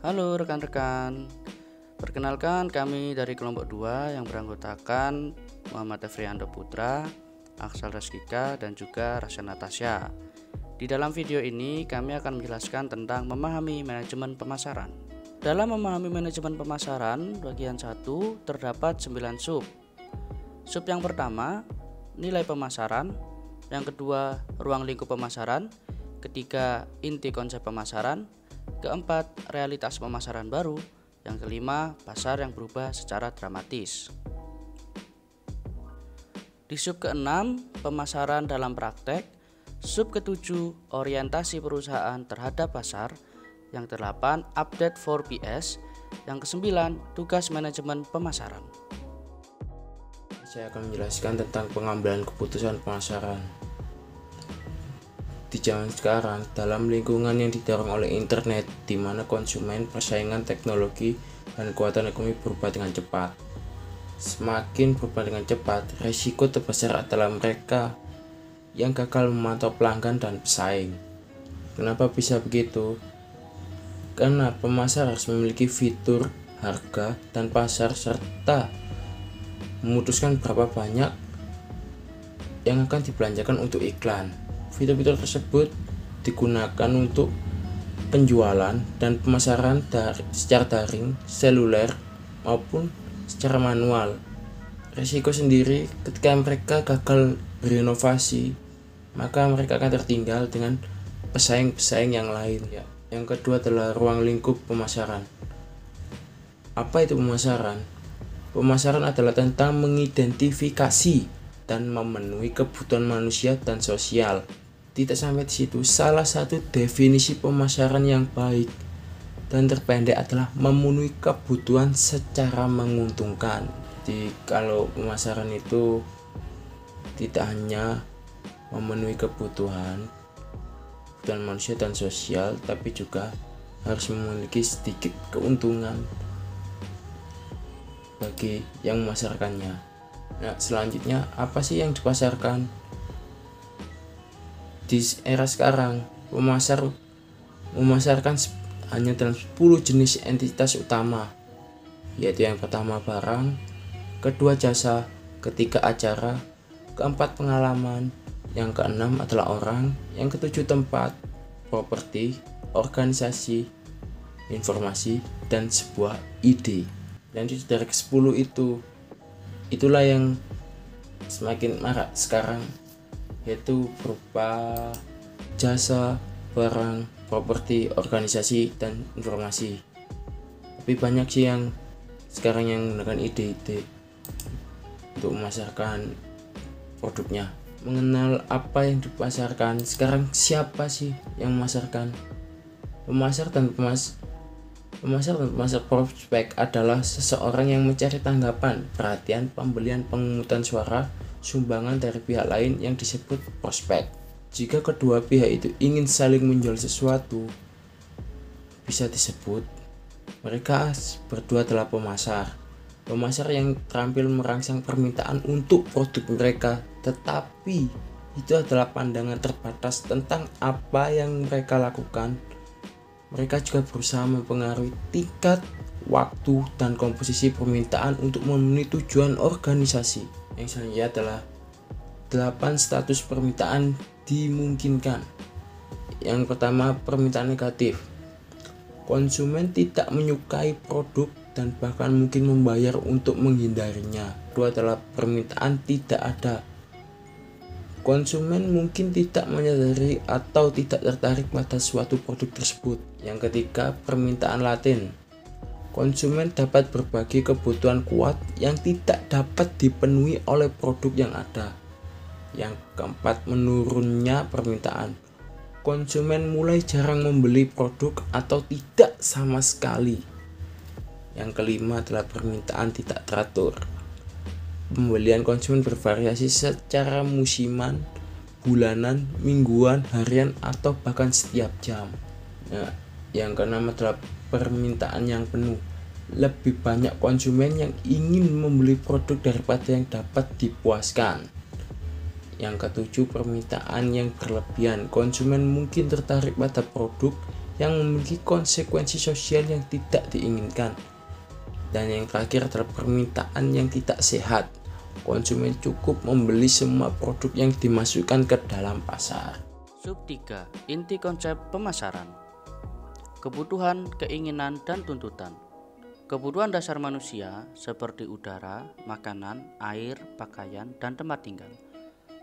Halo rekan-rekan, perkenalkan kami dari kelompok 2 yang beranggotakan Muhammad Efriando Putra, Aksal Raskika, dan juga Rasya Natasha. Di dalam video ini kami akan menjelaskan tentang memahami manajemen pemasaran. Dalam memahami manajemen pemasaran, bagian 1 terdapat 9 sub. Sub yang pertama, nilai pemasaran. Yang kedua, ruang lingkup pemasaran. Ketiga, inti konsep pemasaran. Keempat, realitas pemasaran baru. Yang kelima, pasar yang berubah secara dramatis. Di sub keenam, pemasaran dalam praktek. Sub ketujuh, orientasi perusahaan terhadap pasar. Yang kedelapan, update 4PS. Yang kesembilan, tugas manajemen pemasaran. Saya akan menjelaskan tentang pengambilan keputusan pemasaran. Di zaman sekarang, dalam lingkungan yang didorong oleh internet, di mana konsumen, persaingan teknologi, dan kekuatan ekonomi berubah dengan cepat. Semakin berubah dengan cepat, resiko terbesar adalah mereka yang gagal memantau pelanggan dan pesaing. Kenapa bisa begitu? Karena pemasar harus memiliki fitur, harga, dan pasar, serta memutuskan berapa banyak yang akan dibelanjakan untuk iklan. Fitur-fitur tersebut digunakan untuk penjualan dan pemasaran secara daring, seluler, maupun secara manual. Risiko sendiri ketika mereka gagal berinovasi, maka mereka akan tertinggal dengan pesaing-pesaing yang lain. Yang kedua adalah ruang lingkup pemasaran. Apa itu pemasaran? Pemasaran adalah tentang mengidentifikasi dan memenuhi kebutuhan manusia dan sosial. Tidak sampai di situ, salah satu definisi pemasaran yang baik dan terpendek adalah memenuhi kebutuhan secara menguntungkan. Jadi kalau pemasaran itu tidak hanya memenuhi kebutuhan manusia dan sosial, tapi juga harus memiliki sedikit keuntungan bagi yang memasarkannya. Nah, selanjutnya apa sih yang dipasarkan? Di era sekarang, memasarkan hanya dalam 10 jenis entitas utama, yaitu yang pertama barang, kedua jasa, ketiga acara, keempat pengalaman, yang keenam adalah orang, yang ketujuh tempat, properti, organisasi, informasi, dan sebuah ide. Dan dari ke-10 itulah yang semakin marak sekarang, yaitu berupa jasa, barang, properti, organisasi, dan informasi. Tapi banyak sih yang sekarang yang menggunakan ide-ide untuk memasarkan produknya. Mengenal apa yang dipasarkan, sekarang siapa sih yang memasarkan? Pemasar dan pemasar prospek adalah seseorang yang mencari tanggapan, perhatian, pembelian, pemungutan suara, sumbangan dari pihak lain yang disebut prospek. Jika kedua pihak itu ingin saling menjual sesuatu, bisa disebut mereka berdua adalah pemasar. Pemasar yang terampil merangsang permintaan untuk produk mereka, tetapi itu adalah pandangan terbatas tentang apa yang mereka lakukan. Mereka juga berusaha mempengaruhi tingkat, waktu, dan komposisi permintaan untuk memenuhi tujuan organisasi. Yang selanjutnya adalah 8 status permintaan dimungkinkan. Yang pertama, permintaan negatif. Konsumen tidak menyukai produk dan bahkan mungkin membayar untuk menghindarinya. Kedua adalah permintaan tidak ada. Konsumen mungkin tidak menyadari atau tidak tertarik pada suatu produk tersebut. Yang ketiga, permintaan laten. Konsumen dapat berbagi kebutuhan kuat yang tidak dapat dipenuhi oleh produk yang ada. Yang keempat, menurunnya permintaan. Konsumen mulai jarang membeli produk atau tidak sama sekali. Yang kelima adalah permintaan tidak teratur. Pembelian konsumen bervariasi secara musiman, bulanan, mingguan, harian, atau bahkan setiap jam. Nah, yang keenam adalah permintaan yang penuh. Lebih banyak konsumen yang ingin membeli produk daripada yang dapat dipuaskan. Yang ketujuh, permintaan yang berlebihan. Konsumen mungkin tertarik pada produk yang memiliki konsekuensi sosial yang tidak diinginkan. Dan yang terakhir adalah permintaan yang tidak sehat. Konsumen cukup membeli semua produk yang dimasukkan ke dalam pasar. Sub 3. Inti konsep pemasaran. Kebutuhan, keinginan, dan tuntutan. Kebutuhan dasar manusia seperti udara, makanan, air, pakaian, dan tempat tinggal.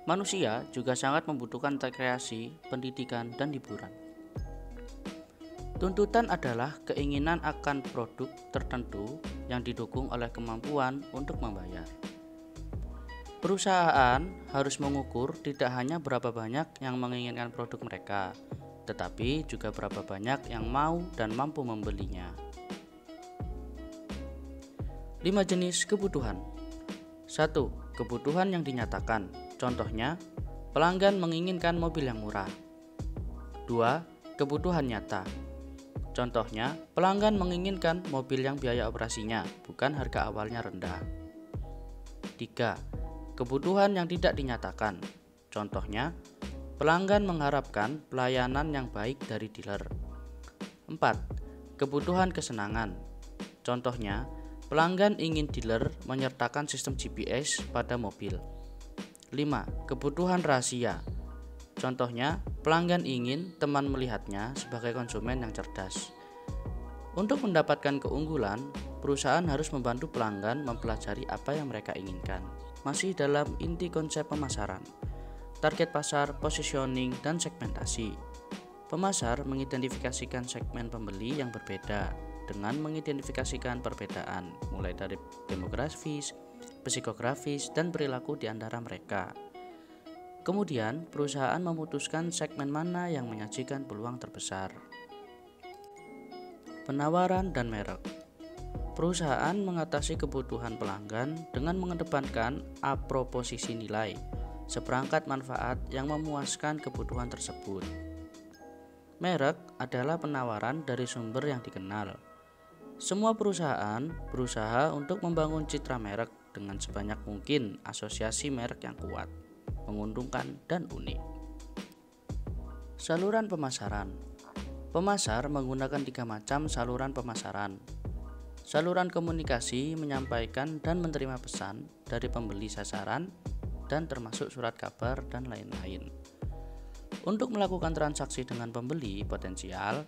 Manusia juga sangat membutuhkan rekreasi, pendidikan, dan hiburan. Tuntutan adalah keinginan akan produk tertentu yang didukung oleh kemampuan untuk membayar. Perusahaan harus mengukur tidak hanya berapa banyak yang menginginkan produk mereka, tetapi juga berapa banyak yang mau dan mampu membelinya. 5 jenis kebutuhan. 1. Kebutuhan yang dinyatakan. Contohnya, pelanggan menginginkan mobil yang murah. 2. Kebutuhan nyata. Contohnya, pelanggan menginginkan mobil yang biaya operasinya, bukan harga awalnya rendah. 3. Kebutuhan yang tidak dinyatakan. Contohnya, pelanggan mengharapkan pelayanan yang baik dari dealer. 4. Kebutuhan kesenangan. Contohnya, pelanggan ingin dealer menyertakan sistem GPS pada mobil. 5. Kebutuhan rahasia. Contohnya, pelanggan ingin teman melihatnya sebagai konsumen yang cerdas. Untuk mendapatkan keunggulan, perusahaan harus membantu pelanggan mempelajari apa yang mereka inginkan. Masih dalam inti konsep pemasaran, target pasar, positioning, dan segmentasi. Pemasar mengidentifikasikan segmen pembeli yang berbeda dengan mengidentifikasikan perbedaan, mulai dari demografis, psikografis, dan perilaku di antara mereka. Kemudian, perusahaan memutuskan segmen mana yang menyajikan peluang terbesar. Penawaran dan merek. Perusahaan mengatasi kebutuhan pelanggan dengan mengedepankan proposisi nilai, seperangkat manfaat yang memuaskan kebutuhan tersebut. Merek adalah penawaran dari sumber yang dikenal. Semua perusahaan berusaha untuk membangun citra merek dengan sebanyak mungkin asosiasi merek yang kuat, menguntungkan, dan unik. Saluran pemasaran. Pemasar menggunakan 3 macam saluran pemasaran. Saluran komunikasi menyampaikan dan menerima pesan dari pembeli sasaran dan termasuk surat kabar dan lain-lain. Untuk melakukan transaksi dengan pembeli potensial,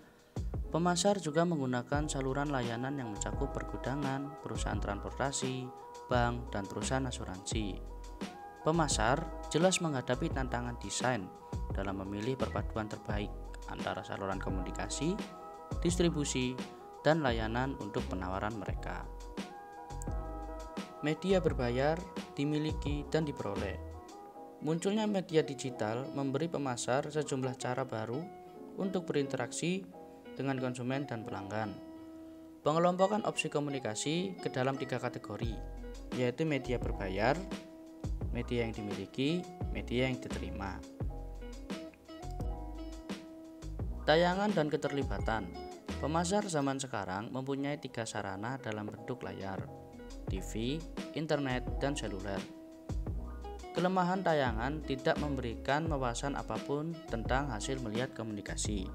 pemasar juga menggunakan saluran layanan yang mencakup pergudangan, perusahaan transportasi, bank, dan perusahaan asuransi. Pemasar jelas menghadapi tantangan desain dalam memilih perpaduan terbaik antara saluran komunikasi, distribusi, dan layanan untuk penawaran mereka. Media berbayar dimiliki dan diperoleh. Munculnya media digital memberi pemasar sejumlah cara baru untuk berinteraksi dengan konsumen dan pelanggan. Pengelompokan opsi komunikasi ke dalam 3 kategori, yaitu media berbayar, media yang dimiliki, media yang diterima. Tayangan dan keterlibatan. Pemasar zaman sekarang mempunyai 3 sarana dalam bentuk layar, TV, internet, dan seluler. Kelemahan tayangan tidak memberikan wawasan apapun tentang hasil melihat komunikasi.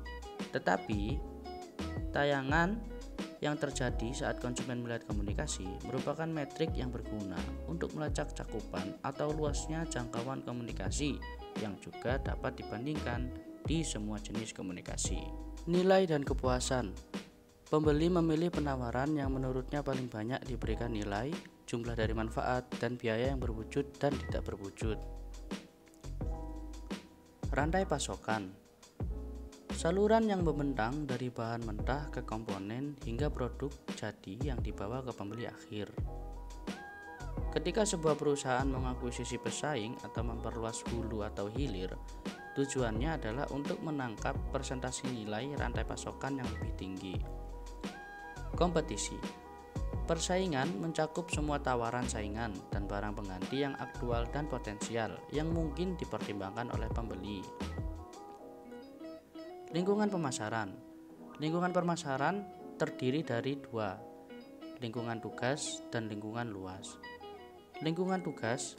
Tetapi, tayangan yang terjadi saat konsumen melihat komunikasi merupakan metrik yang berguna untuk melacak cakupan atau luasnya jangkauan komunikasi yang juga dapat dibandingkan di semua jenis komunikasi. Nilai dan kepuasan. Pembeli memilih penawaran yang menurutnya paling banyak diberikan nilai, jumlah dari manfaat, dan biaya yang berwujud dan tidak berwujud. Rantai pasokan. Saluran yang membentang dari bahan mentah ke komponen hingga produk jadi yang dibawa ke pembeli akhir. Ketika sebuah perusahaan mengakuisisi pesaing atau memperluas hulu atau hilir, tujuannya adalah untuk menangkap persentase nilai rantai pasokan yang lebih tinggi. Kompetisi. Persaingan mencakup semua tawaran saingan dan barang pengganti yang aktual dan potensial yang mungkin dipertimbangkan oleh pembeli. Lingkungan pemasaran. Lingkungan pemasaran terdiri dari 2, lingkungan tugas dan lingkungan luas. Lingkungan tugas,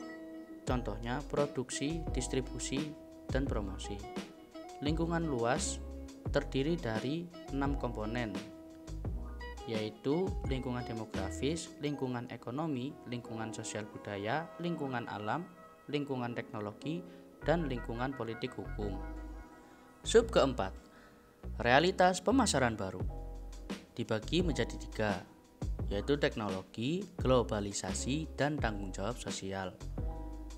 contohnya produksi, distribusi, dan promosi. Lingkungan luas, terdiri dari 6 komponen, yaitu lingkungan demografis, lingkungan ekonomi, lingkungan sosial budaya, lingkungan alam, lingkungan teknologi, dan lingkungan politik hukum. Sub keempat, realitas pemasaran baru, dibagi menjadi 3, yaitu teknologi, globalisasi, dan tanggung jawab sosial.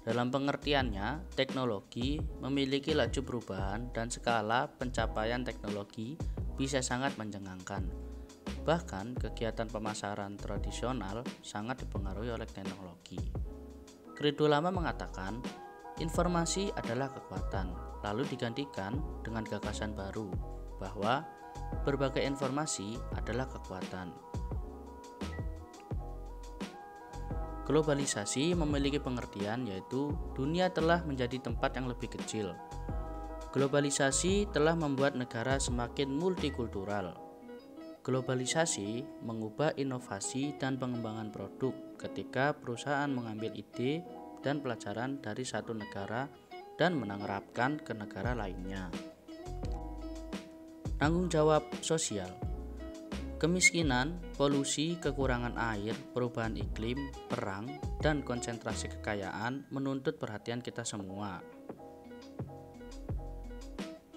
Dalam pengertiannya, teknologi memiliki laju perubahan dan skala pencapaian teknologi bisa sangat mencengangkan. Bahkan, kegiatan pemasaran tradisional sangat dipengaruhi oleh teknologi. Credo lama mengatakan, informasi adalah kekuatan, lalu digantikan dengan gagasan baru, bahwa berbagai informasi adalah kekuatan. Globalisasi memiliki pengertian yaitu dunia telah menjadi tempat yang lebih kecil. Globalisasi telah membuat negara semakin multikultural. Globalisasi mengubah inovasi dan pengembangan produk ketika perusahaan mengambil ide dan pelajaran dari satu negara dan menerapkan ke negara lainnya. Tanggung jawab sosial. Kemiskinan, polusi, kekurangan air, perubahan iklim, perang, dan konsentrasi kekayaan menuntut perhatian kita semua.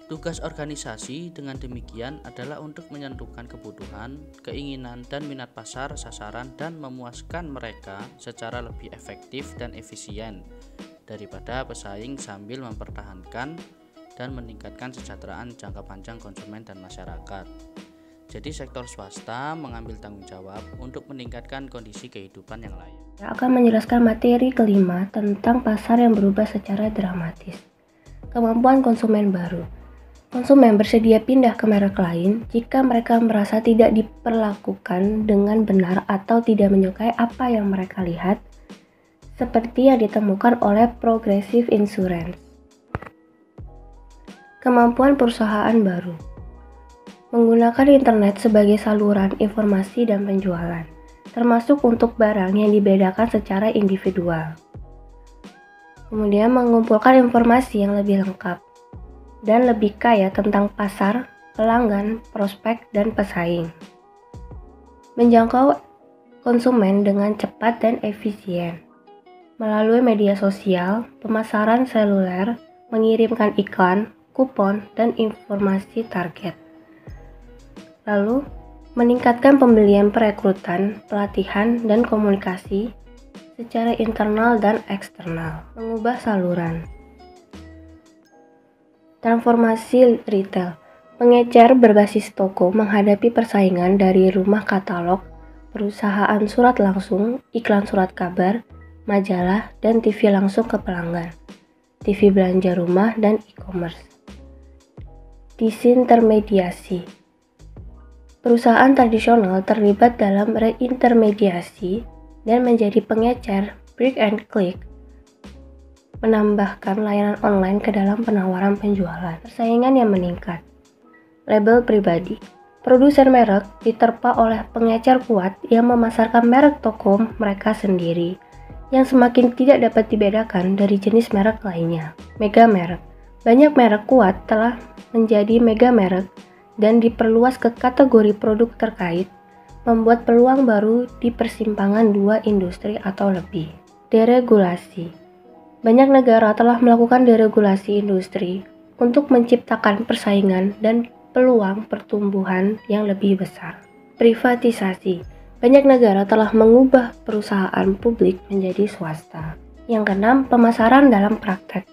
Tugas organisasi dengan demikian adalah untuk menentukan kebutuhan, keinginan, dan minat pasar sasaran dan memuaskan mereka secara lebih efektif dan efisien daripada pesaing sambil mempertahankan dan meningkatkan kesejahteraan jangka panjang konsumen dan masyarakat. Jadi sektor swasta mengambil tanggung jawab untuk meningkatkan kondisi kehidupan yang layak. Saya akan menjelaskan materi kelima tentang pasar yang berubah secara dramatis. Kemampuan konsumen baru. Konsumen bersedia pindah ke merek lain jika mereka merasa tidak diperlakukan dengan benar atau tidak menyukai apa yang mereka lihat, seperti yang ditemukan oleh Progressive Insurance. Kemampuan perusahaan baru. Menggunakan internet sebagai saluran informasi dan penjualan, termasuk untuk barang yang dibedakan secara individual. Kemudian mengumpulkan informasi yang lebih lengkap dan lebih kaya tentang pasar, pelanggan, prospek, dan pesaing. Menjangkau konsumen dengan cepat dan efisien. Melalui media sosial, pemasaran seluler, mengirimkan iklan, kupon, dan informasi target. Lalu, meningkatkan pembelian perekrutan, pelatihan, dan komunikasi secara internal dan eksternal. Mengubah saluran. Transformasi retail. Pengecer berbasis toko menghadapi persaingan dari rumah katalog, perusahaan surat langsung, iklan surat kabar, majalah, dan TV langsung ke pelanggan, TV belanja rumah, dan e-commerce. Disintermediasi. Perusahaan tradisional terlibat dalam reintermediasi dan menjadi pengecer brick and click, menambahkan layanan online ke dalam penawaran penjualan. Persaingan yang meningkat. Label pribadi. Produsen merek diterpa oleh pengecer kuat yang memasarkan merek toko mereka sendiri, yang semakin tidak dapat dibedakan dari jenis merek lainnya. Mega merek. Banyak merek kuat telah menjadi mega merek dan diperluas ke kategori produk terkait, membuat peluang baru di persimpangan dua industri atau lebih. Deregulasi. Banyak negara telah melakukan deregulasi industri untuk menciptakan persaingan dan peluang pertumbuhan yang lebih besar. Privatisasi. Banyak negara telah mengubah perusahaan publik menjadi swasta. Yang keenam, pemasaran dalam praktek.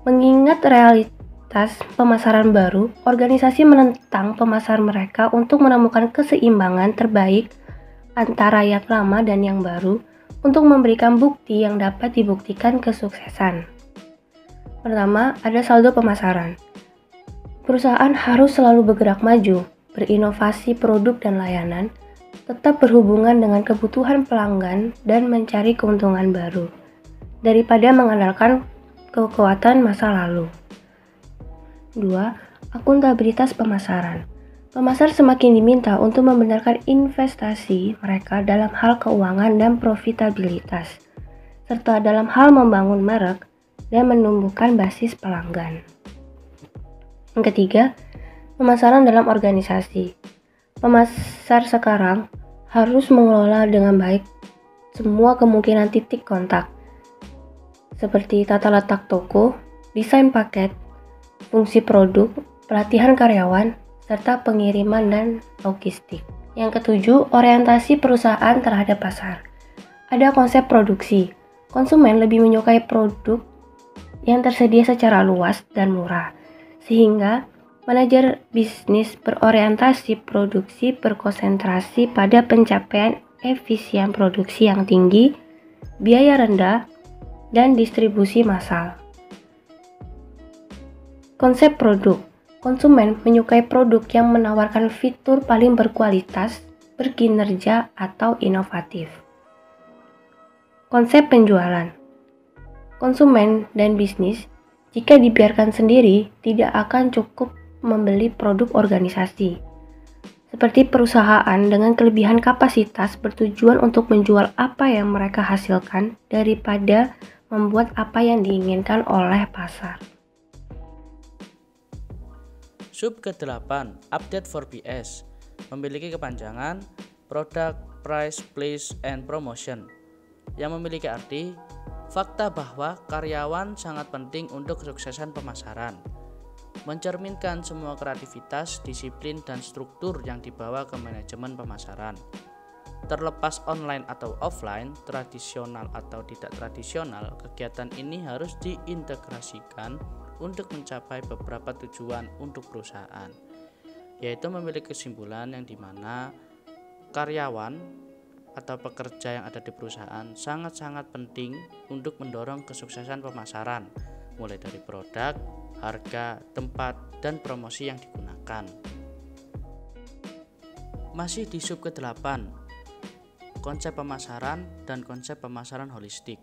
Mengingat realitas pemasaran baru, organisasi menentang pemasaran mereka untuk menemukan keseimbangan terbaik antara yang lama dan yang baru, untuk memberikan bukti yang dapat dibuktikan kesuksesan. Pertama, ada saldo pemasaran. Perusahaan harus selalu bergerak maju, berinovasi produk dan layanan, tetap berhubungan dengan kebutuhan pelanggan, dan mencari keuntungan baru, daripada mengandalkan kekuatan masa lalu. 2. Akuntabilitas pemasaran. Pemasar semakin diminta untuk membenarkan investasi mereka dalam hal keuangan dan profitabilitas, serta dalam hal membangun merek dan menumbuhkan basis pelanggan. Yang ketiga, Pemasaran dalam organisasi. Pemasar sekarang harus mengelola dengan baik semua kemungkinan titik kontak, seperti tata letak toko, desain paket, fungsi produk, pelatihan karyawan, serta pengiriman dan logistik. Yang ketujuh, orientasi perusahaan terhadap pasar. Ada konsep produksi. Konsumen lebih menyukai produk yang tersedia secara luas dan murah, sehingga manajer bisnis berorientasi produksi berkonsentrasi pada pencapaian efisien produksi yang tinggi, biaya rendah, dan distribusi massal. Konsep produk. Konsumen menyukai produk yang menawarkan fitur paling berkualitas, berkinerja, atau inovatif. Konsep penjualan. Konsumen dan bisnis, jika dibiarkan sendiri, tidak akan cukup membeli produk organisasi. Seperti perusahaan dengan kelebihan kapasitas bertujuan untuk menjual apa yang mereka hasilkan daripada membuat apa yang diinginkan oleh pasar. Sub ke-8, Update for PS, memiliki kepanjangan Product, Price, Place, and Promotion, yang memiliki arti fakta bahwa karyawan sangat penting untuk kesuksesan pemasaran, mencerminkan semua kreativitas, disiplin, dan struktur yang dibawa ke manajemen pemasaran. Terlepas online atau offline, tradisional atau tidak tradisional, kegiatan ini harus diintegrasikan untuk mencapai beberapa tujuan untuk perusahaan, yaitu memiliki kesimpulan yang dimana karyawan atau pekerja yang ada di perusahaan sangat-sangat penting untuk mendorong kesuksesan pemasaran, mulai dari produk, harga, tempat, dan promosi yang digunakan. Masih di sub ke-8, konsep pemasaran dan konsep pemasaran holistik.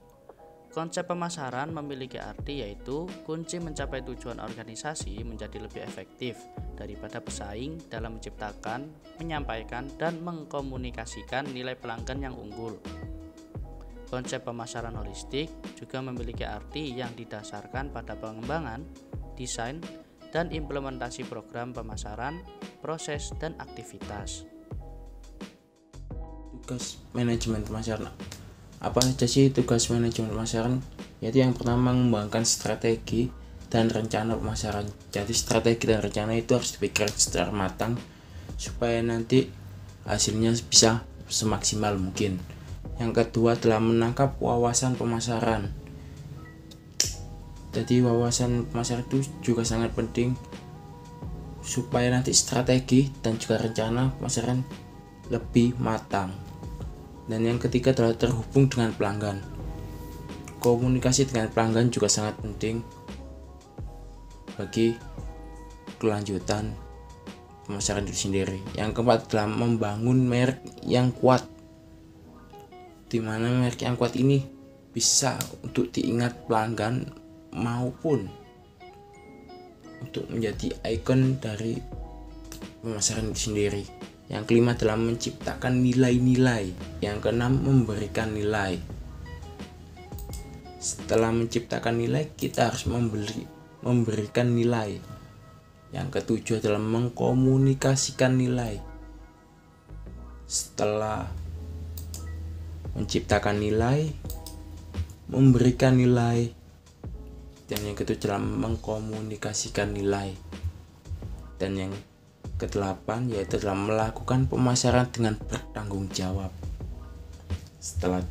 Konsep pemasaran memiliki arti yaitu kunci mencapai tujuan organisasi menjadi lebih efektif daripada pesaing dalam menciptakan, menyampaikan, dan mengkomunikasikan nilai pelanggan yang unggul. Konsep pemasaran holistik juga memiliki arti yang didasarkan pada pengembangan, desain, dan implementasi program pemasaran, proses, dan aktivitas. Tugas manajemen pemasaran. Apa saja sih tugas manajemen pemasaran? Yaitu yang pertama, mengembangkan strategi dan rencana pemasaran. Jadi strategi dan rencana itu harus dipikirkan secara matang supaya nanti hasilnya bisa semaksimal mungkin. Yang kedua adalah menangkap wawasan pemasaran. Jadi wawasan pemasaran itu juga sangat penting supaya nanti strategi dan juga rencana pemasaran lebih matang. Dan yang ketiga adalah terhubung dengan pelanggan. Komunikasi dengan pelanggan juga sangat penting bagi kelanjutan pemasaran itu sendiri. Yang keempat adalah membangun merek yang kuat, di mana merek yang kuat ini bisa untuk diingat pelanggan maupun untuk menjadi ikon dari pemasaran itu sendiri. Yang kelima adalah menciptakan nilai-nilai. Yang keenam, memberikan nilai. Setelah menciptakan nilai, kita harus memberikan nilai. Yang ketujuh adalah mengkomunikasikan nilai. Setelah menciptakan nilai, memberikan nilai, dan yang ketujuh adalah mengkomunikasikan nilai. Dan yang ke-8 yaitu adalah melakukan pemasaran dengan bertanggung jawab. Setelah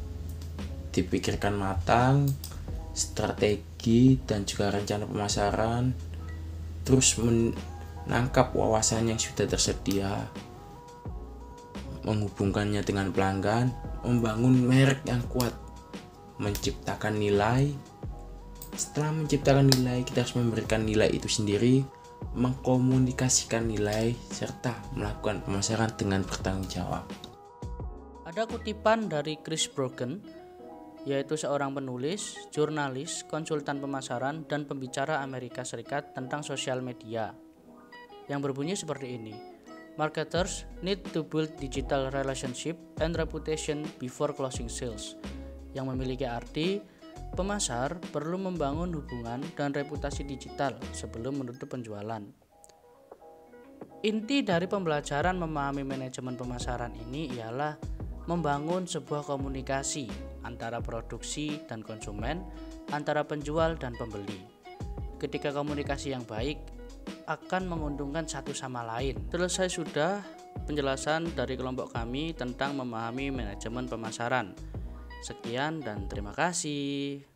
dipikirkan matang strategi dan juga rencana pemasaran, terus menangkap wawasan yang sudah tersedia, menghubungkannya dengan pelanggan, membangun merek yang kuat, menciptakan nilai. Setelah menciptakan nilai, kita harus memberikan nilai itu sendiri, mengkomunikasikan nilai, serta melakukan pemasaran dengan bertanggung jawab. Ada kutipan dari Chris Brogan, yaitu seorang penulis, jurnalis, konsultan pemasaran, dan pembicara Amerika Serikat tentang sosial media, yang berbunyi seperti ini: Marketers need to build digital relationship and reputation before closing sales, yang memiliki arti pemasar perlu membangun hubungan dan reputasi digital sebelum menutup penjualan. Inti dari pembelajaran memahami manajemen pemasaran ini ialah membangun sebuah komunikasi antara produksi dan konsumen, antara penjual dan pembeli. Ketika komunikasi yang baik akan menguntungkan satu sama lain. Selesai sudah penjelasan dari kelompok kami tentang memahami manajemen pemasaran. Sekian dan terima kasih.